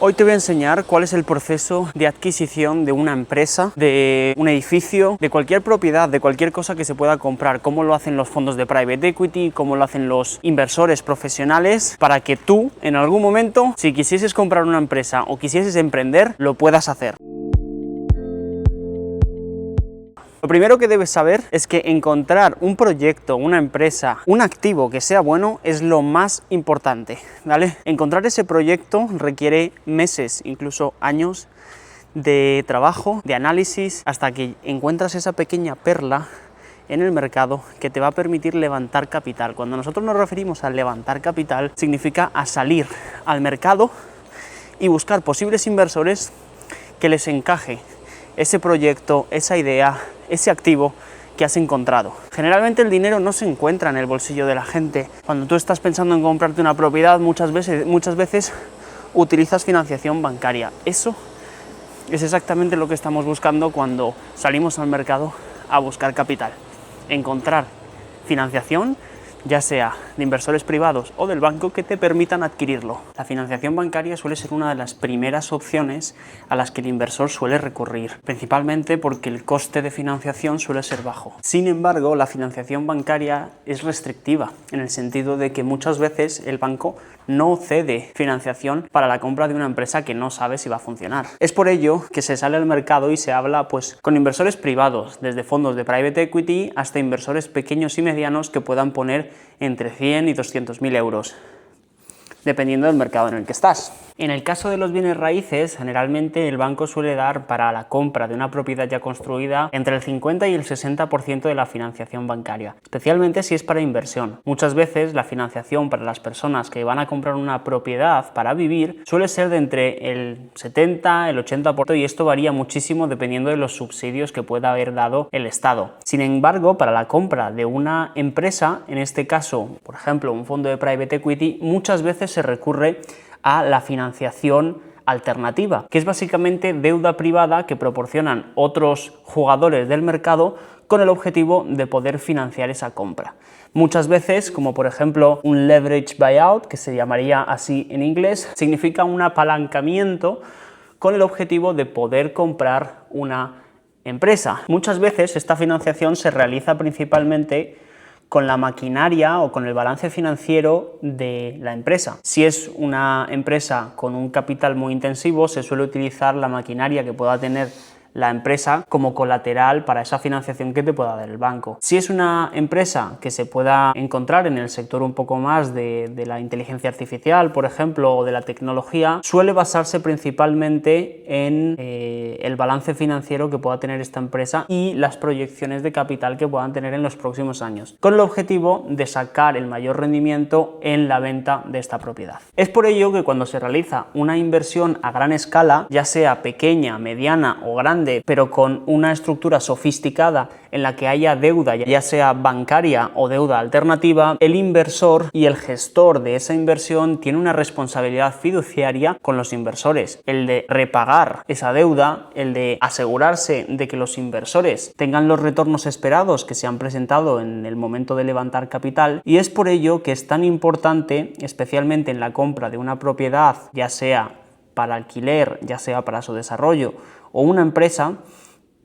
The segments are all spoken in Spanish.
Hoy te voy a enseñar cuál es el proceso de adquisición de una empresa, de un edificio, de cualquier propiedad, de cualquier cosa que se pueda comprar, cómo lo hacen los fondos de private equity, cómo lo hacen los inversores profesionales, para que tú, en algún momento, si quisieses comprar una empresa o quisieses emprender, lo puedas hacer. Lo primero que debes saber es que encontrar un proyecto, una empresa, un activo que sea bueno es lo más importante, ¿vale? Encontrar ese proyecto requiere meses, incluso años de trabajo, de análisis, hasta que encuentras esa pequeña perla en el mercado que te va a permitir levantar capital. Cuando nosotros nos referimos a levantar capital, significa a salir al mercado y buscar posibles inversores que les encaje ese proyecto, esa idea, ese activo que has encontrado. Generalmente el dinero no se encuentra en el bolsillo de la gente. Cuando tú estás pensando en comprarte una propiedad, muchas veces utilizas financiación bancaria. Eso es exactamente lo que estamos buscando cuando salimos al mercado a buscar capital. Encontrar financiación, ya sea de inversores privados o del banco, que te permitan adquirirlo. La financiación bancaria suele ser una de las primeras opciones a las que el inversor suele recurrir, principalmente porque el coste de financiación suele ser bajo. Sin embargo, la financiación bancaria es restrictiva, en el sentido de que muchas veces el banco no cede financiación para la compra de una empresa que no sabe si va a funcionar. Es por ello que se sale al mercado y se habla con inversores privados, desde fondos de private equity hasta inversores pequeños y medianos que puedan poner entre 100 y 200.000 euros, dependiendo del mercado en el que estás. En el caso de los bienes raíces, generalmente el banco suele dar para la compra de una propiedad ya construida entre el 50 y el 60% de la financiación bancaria, especialmente si es para inversión. Muchas veces la financiación para las personas que van a comprar una propiedad para vivir suele ser de entre el 70 y el 80%, y esto varía muchísimo dependiendo de los subsidios que pueda haber dado el Estado. Sin embargo, para la compra de una empresa, en este caso, por ejemplo, un fondo de private equity, muchas veces se recurre a la financiación alternativa, que es básicamente deuda privada que proporcionan otros jugadores del mercado con el objetivo de poder financiar esa compra. Muchas veces, como por ejemplo un leverage buyout, que se llamaría así en inglés, significa un apalancamiento con el objetivo de poder comprar una empresa. Muchas veces esta financiación se realiza principalmente con la maquinaria o con el balance financiero de la empresa. Si es una empresa con un capital muy intensivo, se suele utilizar la maquinaria que pueda tener la empresa como colateral para esa financiación que te pueda dar el banco. Si es una empresa que se pueda encontrar en el sector un poco más de la inteligencia artificial, por ejemplo, o de la tecnología, suele basarse principalmente en el balance financiero que pueda tener esta empresa y las proyecciones de capital que puedan tener en los próximos años, con el objetivo de sacar el mayor rendimiento en la venta de esta propiedad. Es por ello que cuando se realiza una inversión a gran escala, ya sea pequeña, mediana o grande, pero con una estructura sofisticada en la que haya deuda, ya sea bancaria o deuda alternativa, el inversor y el gestor de esa inversión tiene una responsabilidad fiduciaria con los inversores, el de repagar esa deuda, el de asegurarse de que los inversores tengan los retornos esperados que se han presentado en el momento de levantar capital, y es por ello que es tan importante, especialmente en la compra de una propiedad, ya sea para alquiler, ya sea para su desarrollo, o una empresa,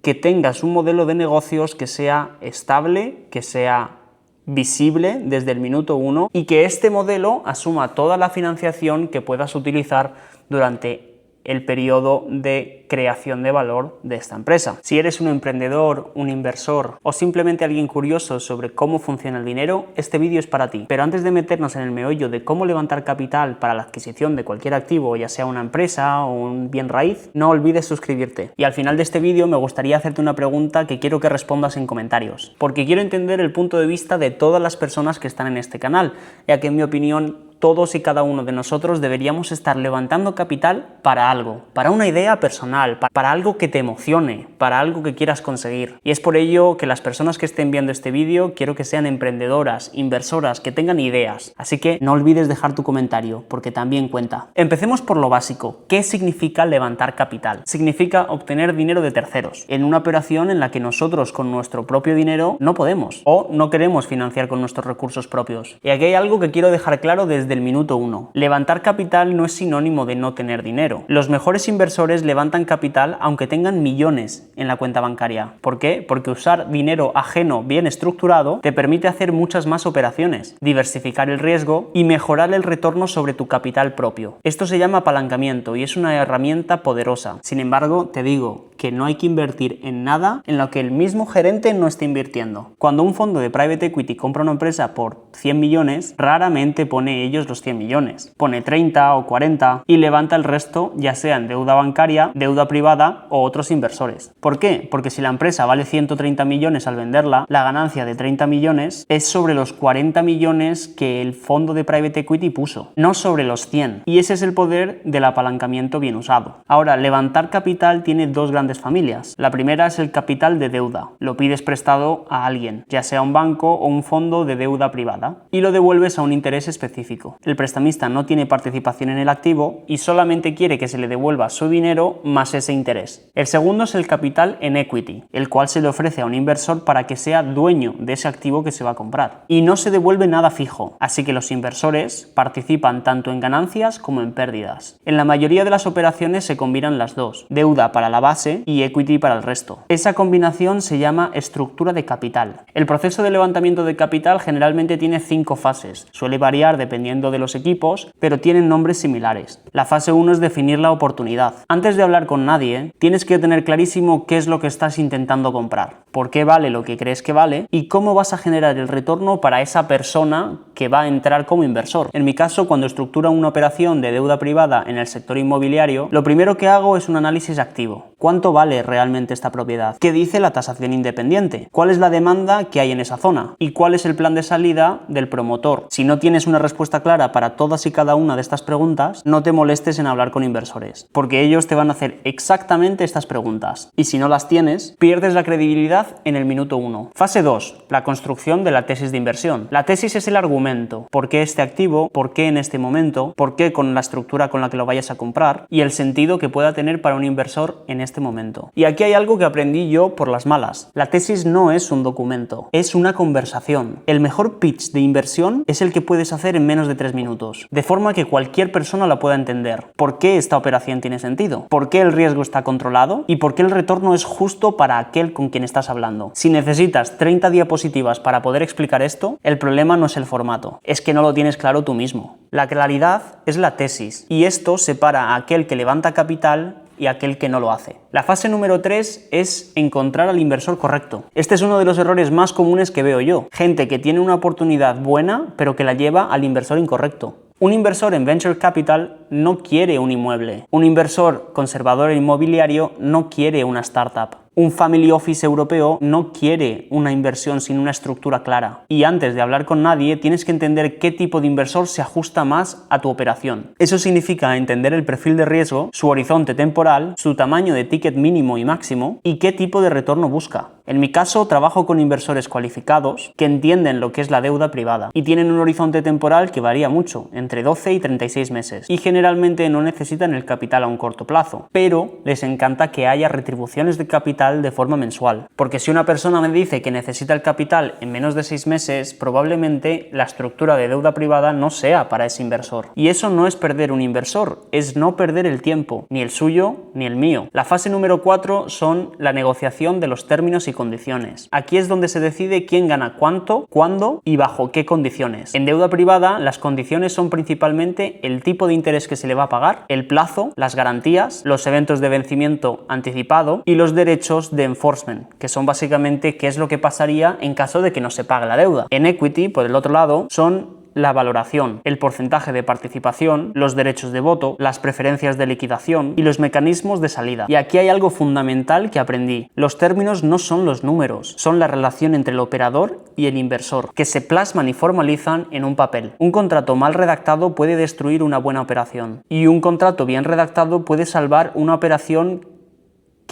que tengas un modelo de negocios que sea estable, que sea visible desde el minuto uno, y que este modelo asuma toda la financiación que puedas utilizar durante el periodo de creación de valor de esta empresa. Si eres un emprendedor, un inversor o simplemente alguien curioso sobre cómo funciona el dinero, este vídeo es para ti. Pero antes de meternos en el meollo de cómo levantar capital para la adquisición de cualquier activo, ya sea una empresa o un bien raíz, no olvides suscribirte. Y al final de este vídeo me gustaría hacerte una pregunta que quiero que respondas en comentarios, porque quiero entender el punto de vista de todas las personas que están en este canal, ya que en mi opinión todos y cada uno de nosotros deberíamos estar levantando capital para algo, para una idea personal, para algo que te emocione, para algo que quieras conseguir. Y es por ello que las personas que estén viendo este vídeo quiero que sean emprendedoras, inversoras, que tengan ideas. Así que no olvides dejar tu comentario, porque también cuenta. Empecemos por lo básico. ¿Qué significa levantar capital? Significa obtener dinero de terceros, en una operación en la que nosotros con nuestro propio dinero no podemos o no queremos financiar con nuestros recursos propios. Y aquí hay algo que quiero dejar claro desde desde el minuto 1. Levantar capital no es sinónimo de no tener dinero. Los mejores inversores levantan capital aunque tengan millones en la cuenta bancaria. ¿Por qué? Porque usar dinero ajeno bien estructurado te permite hacer muchas más operaciones, diversificar el riesgo y mejorar el retorno sobre tu capital propio. Esto se llama apalancamiento y es una herramienta poderosa. Sin embargo, te digo que no hay que invertir en nada en lo que el mismo gerente no esté invirtiendo. Cuando un fondo de private equity compra una empresa por 100 millones, raramente pone ellos los 100 millones. Pone 30 o 40 y levanta el resto, ya sea en deuda bancaria, deuda privada o otros inversores. ¿Por qué? Porque si la empresa vale 130 millones al venderla, la ganancia de 30 millones es sobre los 40 millones que el fondo de private equity puso, no sobre los 100. Y ese es el poder del apalancamiento bien usado. Ahora, levantar capital tiene dos grandes familias. La primera es el capital de deuda. Lo pides prestado a alguien, ya sea un banco o un fondo de deuda privada, y lo devuelves a un interés específico. El prestamista no tiene participación en el activo y solamente quiere que se le devuelva su dinero más ese interés. El segundo es el capital en equity, el cual se le ofrece a un inversor para que sea dueño de ese activo que se va a comprar. Y no se devuelve nada fijo, así que los inversores participan tanto en ganancias como en pérdidas. En la mayoría de las operaciones se combinan las dos, deuda para la base y equity para el resto. Esa combinación se llama estructura de capital. El proceso de levantamiento de capital generalmente tiene 5 fases. Suele variar dependiendo de los equipos, pero tienen nombres similares. La fase 1 es definir la oportunidad. Antes de hablar con nadie, tienes que tener clarísimo qué es lo que estás intentando comprar, por qué vale lo que crees que vale y cómo vas a generar el retorno para esa persona que va a entrar como inversor. En mi caso, cuando estructuro una operación de deuda privada en el sector inmobiliario, lo primero que hago es un análisis activo. ¿Cuánto vale realmente esta propiedad? ¿Qué dice la tasación independiente? ¿Cuál es la demanda que hay en esa zona? ¿Y cuál es el plan de salida del promotor? Si no tienes una respuesta clara para todas y cada una de estas preguntas, no te molestes en hablar con inversores, porque ellos te van a hacer exactamente estas preguntas. Y si no las tienes, pierdes la credibilidad en el minuto 1. Fase 2. La construcción de la tesis de inversión. La tesis es el argumento. ¿Por qué este activo? ¿Por qué en este momento? ¿Por qué con la estructura con la que lo vayas a comprar? Y el sentido que pueda tener para un inversor en este momento. Y aquí hay algo que aprendí yo por las malas. La tesis no es un documento, es una conversación. El mejor pitch de inversión es el que puedes hacer en menos de 3 minutos, de forma que cualquier persona la pueda entender. ¿Por qué esta operación tiene sentido? ¿Por qué el riesgo está controlado? ¿Y por qué el retorno es justo para aquel con quien estás hablando? Si necesitas 30 diapositivas para poder explicar esto, el problema no es el formato, es que no lo tienes claro tú mismo. La claridad es la tesis, y esto separa a aquel que levanta capital y aquel que no lo hace. La fase número 3 es encontrar al inversor correcto. Este es uno de los errores más comunes que veo yo. Gente que tiene una oportunidad buena, pero que la lleva al inversor incorrecto. Un inversor en Venture Capital no quiere un inmueble. Un inversor conservador inmobiliario no quiere una startup. Un family office europeo no quiere una inversión sin una estructura clara. Y antes de hablar con nadie, tienes que entender qué tipo de inversor se ajusta más a tu operación. Eso significa entender el perfil de riesgo, su horizonte temporal, su tamaño de ticket mínimo y máximo y qué tipo de retorno busca. En mi caso, trabajo con inversores cualificados que entienden lo que es la deuda privada y tienen un horizonte temporal que varía mucho, entre 12 y 36 meses, y generalmente no necesitan el capital a un corto plazo, pero les encanta que haya retribuciones de capital de forma mensual, porque si una persona me dice que necesita el capital en menos de 6 meses, probablemente la estructura de deuda privada no sea para ese inversor. Y eso no es perder un inversor, es no perder el tiempo, ni el suyo ni el mío. La fase número 4 son la negociación de los términos y condiciones. Aquí es donde se decide quién gana cuánto, cuándo y bajo qué condiciones. En deuda privada, las condiciones son principalmente el tipo de interés que se le va a pagar, el plazo, las garantías, los eventos de vencimiento anticipado y los derechos de enforcement, que son básicamente qué es lo que pasaría en caso de que no se pague la deuda. En equity, por el otro lado, son la valoración, el porcentaje de participación, los derechos de voto, las preferencias de liquidación y los mecanismos de salida. Y aquí hay algo fundamental que aprendí. Los términos no son los números, son la relación entre el operador y el inversor, que se plasman y formalizan en un papel. Un contrato mal redactado puede destruir una buena operación y un contrato bien redactado puede salvar una operación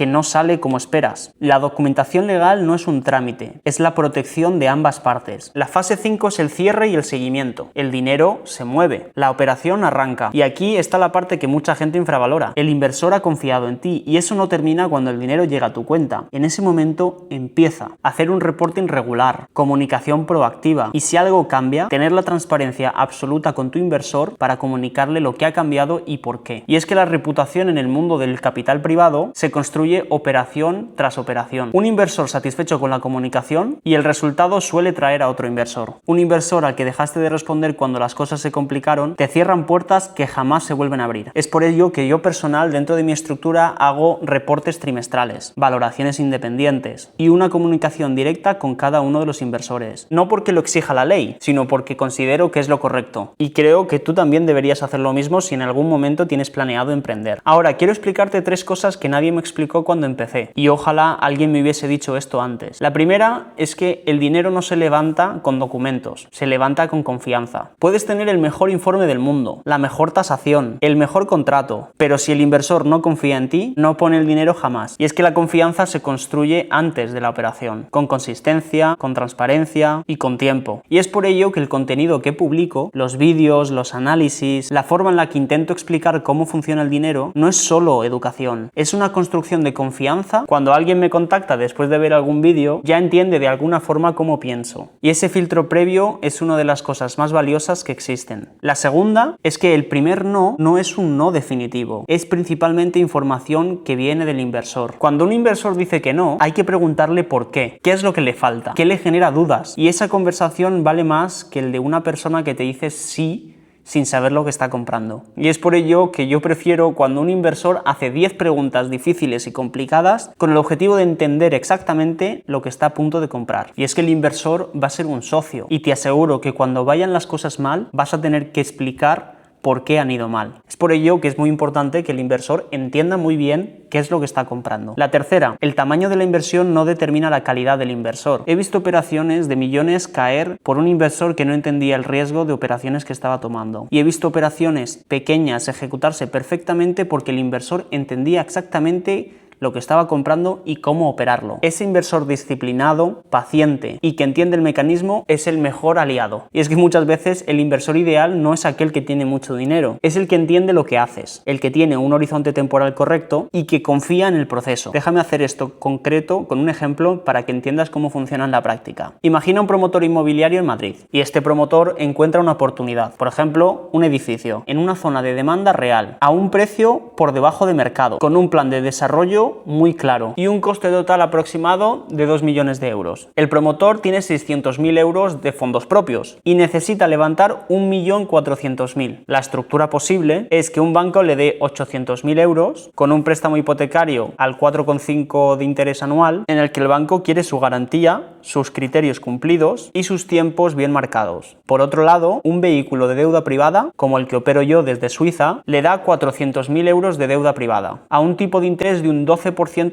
que no sale como esperas. La documentación legal no es un trámite, es la protección de ambas partes. La fase 5 es el cierre y el seguimiento. El dinero se mueve, la operación arranca. Y aquí está la parte que mucha gente infravalora. El inversor ha confiado en ti y eso no termina cuando el dinero llega a tu cuenta. En ese momento empieza a hacer un reporting regular, comunicación proactiva y si algo cambia, tener la transparencia absoluta con tu inversor para comunicarle lo que ha cambiado y por qué. Y es que la reputación en el mundo del capital privado se construye operación tras operación. Un inversor satisfecho con la comunicación y el resultado suele traer a otro inversor. Un inversor al que dejaste de responder cuando las cosas se complicaron, te cierran puertas que jamás se vuelven a abrir. Es por ello que yo personal dentro de mi estructura hago reportes trimestrales, valoraciones independientes y una comunicación directa con cada uno de los inversores. No porque lo exija la ley, sino porque considero que es lo correcto. Y creo que tú también deberías hacer lo mismo si en algún momento tienes planeado emprender. Ahora, quiero explicarte 3 cosas que nadie me explicó cuando empecé. Y ojalá alguien me hubiese dicho esto antes. La primera es que el dinero no se levanta con documentos, se levanta con confianza. Puedes tener el mejor informe del mundo, la mejor tasación, el mejor contrato, pero si el inversor no confía en ti, no pone el dinero jamás. Y es que la confianza se construye antes de la operación, con consistencia, con transparencia y con tiempo. Y es por ello que el contenido que publico, los vídeos, los análisis, la forma en la que intento explicar cómo funciona el dinero, no es solo educación, es una construcción de confianza. Cuando alguien me contacta después de ver algún vídeo, ya entiende de alguna forma cómo pienso. Y ese filtro previo es una de las cosas más valiosas que existen. La segunda es que el primer no es un no definitivo, es principalmente información que viene del inversor. Cuando un inversor dice que no, hay que preguntarle por qué, qué es lo que le falta, qué le genera dudas. Y esa conversación vale más que el de una persona que te dice sí sin saber lo que está comprando. Y es por ello que yo prefiero cuando un inversor hace 10 preguntas difíciles y complicadas con el objetivo de entender exactamente lo que está a punto de comprar. Y es que el inversor va a ser un socio y te aseguro que cuando vayan las cosas mal vas a tener que explicar por qué han ido mal. Es por ello que es muy importante que el inversor entienda muy bien qué es lo que está comprando. La tercera, el tamaño de la inversión no determina la calidad del inversor. He visto operaciones de millones caer por un inversor que no entendía el riesgo de operaciones que estaba tomando. Y he visto operaciones pequeñas ejecutarse perfectamente porque el inversor entendía exactamente lo que estaba comprando y cómo operarlo. Ese inversor disciplinado, paciente y que entiende el mecanismo es el mejor aliado. Y es que muchas veces el inversor ideal no es aquel que tiene mucho dinero, es el que entiende lo que haces, el que tiene un horizonte temporal correcto y que confía en el proceso. Déjame hacer esto concreto con un ejemplo para que entiendas cómo funciona en la práctica. Imagina un promotor inmobiliario en Madrid y este promotor encuentra una oportunidad, por ejemplo, un edificio en una zona de demanda real, a un precio por debajo de mercado, con un plan de desarrollo muy claro y un coste total aproximado de 2 millones de euros. El promotor tiene 600.000 euros de fondos propios y necesita levantar 1.400.000. La estructura posible es que un banco le dé 800.000 euros con un préstamo hipotecario al 4,5 de interés anual en el que el banco quiere su garantía, sus criterios cumplidos y sus tiempos bien marcados. Por otro lado, un vehículo de deuda privada, como el que opero yo desde Suiza, le da 400.000 euros de deuda privada a un tipo de interés de un 12%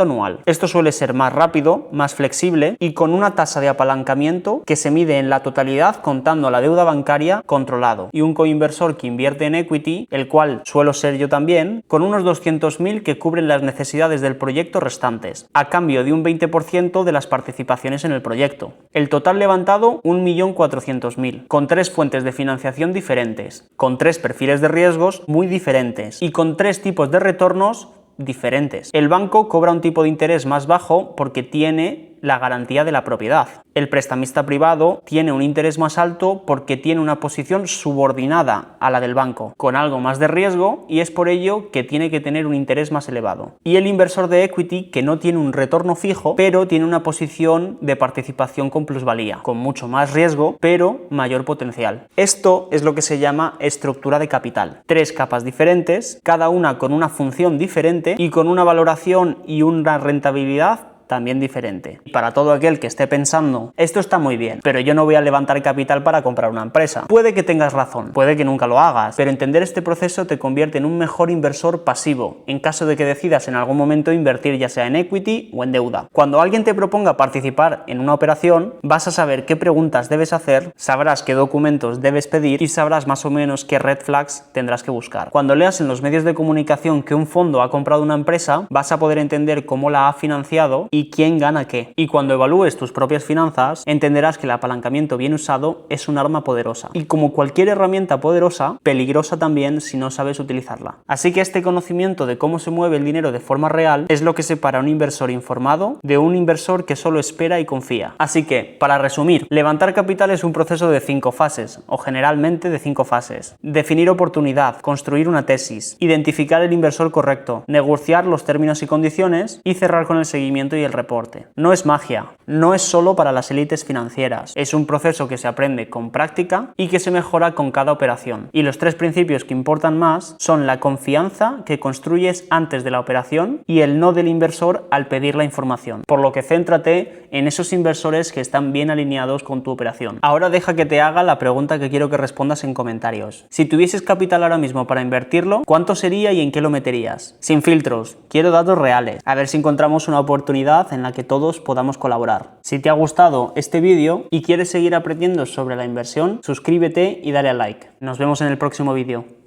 anual. Esto suele ser más rápido, más flexible y con una tasa de apalancamiento que se mide en la totalidad contando la deuda bancaria controlado y un coinversor que invierte en equity, el cual suelo ser yo también, con unos 200.000 que cubren las necesidades del proyecto restantes, a cambio de un 20% de las participaciones en el proyecto. El total levantado 1.400.000, con 3 fuentes de financiación diferentes, con 3 perfiles de riesgos muy diferentes y con 3 tipos de retornos diferentes. El banco cobra un tipo de interés más bajo porque tiene la garantía de la propiedad. El prestamista privado tiene un interés más alto porque tiene una posición subordinada a la del banco, con algo más de riesgo y es por ello que tiene que tener un interés más elevado. Y el inversor de equity que no tiene un retorno fijo, pero tiene una posición de participación con plusvalía, con mucho más riesgo, pero mayor potencial. Esto es lo que se llama estructura de capital. 3 capas diferentes, cada una con una función diferente y con una valoración y una rentabilidad también diferente. Y para todo aquel que esté pensando, esto está muy bien, pero yo no voy a levantar capital para comprar una empresa. Puede que tengas razón, puede que nunca lo hagas, pero entender este proceso te convierte en un mejor inversor pasivo, en caso de que decidas en algún momento invertir ya sea en equity o en deuda. Cuando alguien te proponga participar en una operación, vas a saber qué preguntas debes hacer, sabrás qué documentos debes pedir y sabrás más o menos qué red flags tendrás que buscar. Cuando leas en los medios de comunicación que un fondo ha comprado una empresa, vas a poder entender cómo la ha financiado y quién gana qué. Y cuando evalúes tus propias finanzas, entenderás que el apalancamiento bien usado es un arma poderosa. Y como cualquier herramienta poderosa, peligrosa también si no sabes utilizarla. Así que este conocimiento de cómo se mueve el dinero de forma real es lo que separa a un inversor informado de un inversor que solo espera y confía. Así que, para resumir, levantar capital es un proceso de 5 fases, o generalmente de 5 fases. Definir oportunidad, construir una tesis, identificar el inversor correcto, negociar los términos y condiciones y cerrar con el seguimiento y el reporte. No es magia, no es solo para las élites financieras, es un proceso que se aprende con práctica y que se mejora con cada operación. Y los 3 principios que importan más son la confianza que construyes antes de la operación y el no del inversor al pedir la información. Por lo que céntrate en esos inversores que están bien alineados con tu operación. Ahora deja que te haga la pregunta que quiero que respondas en comentarios. Si tuvieses capital ahora mismo para invertirlo, ¿cuánto sería y en qué lo meterías? Sin filtros, quiero datos reales. A ver si encontramos una oportunidad en la que todos podamos colaborar. Si te ha gustado este vídeo y quieres seguir aprendiendo sobre la inversión, suscríbete y dale a like. Nos vemos en el próximo vídeo.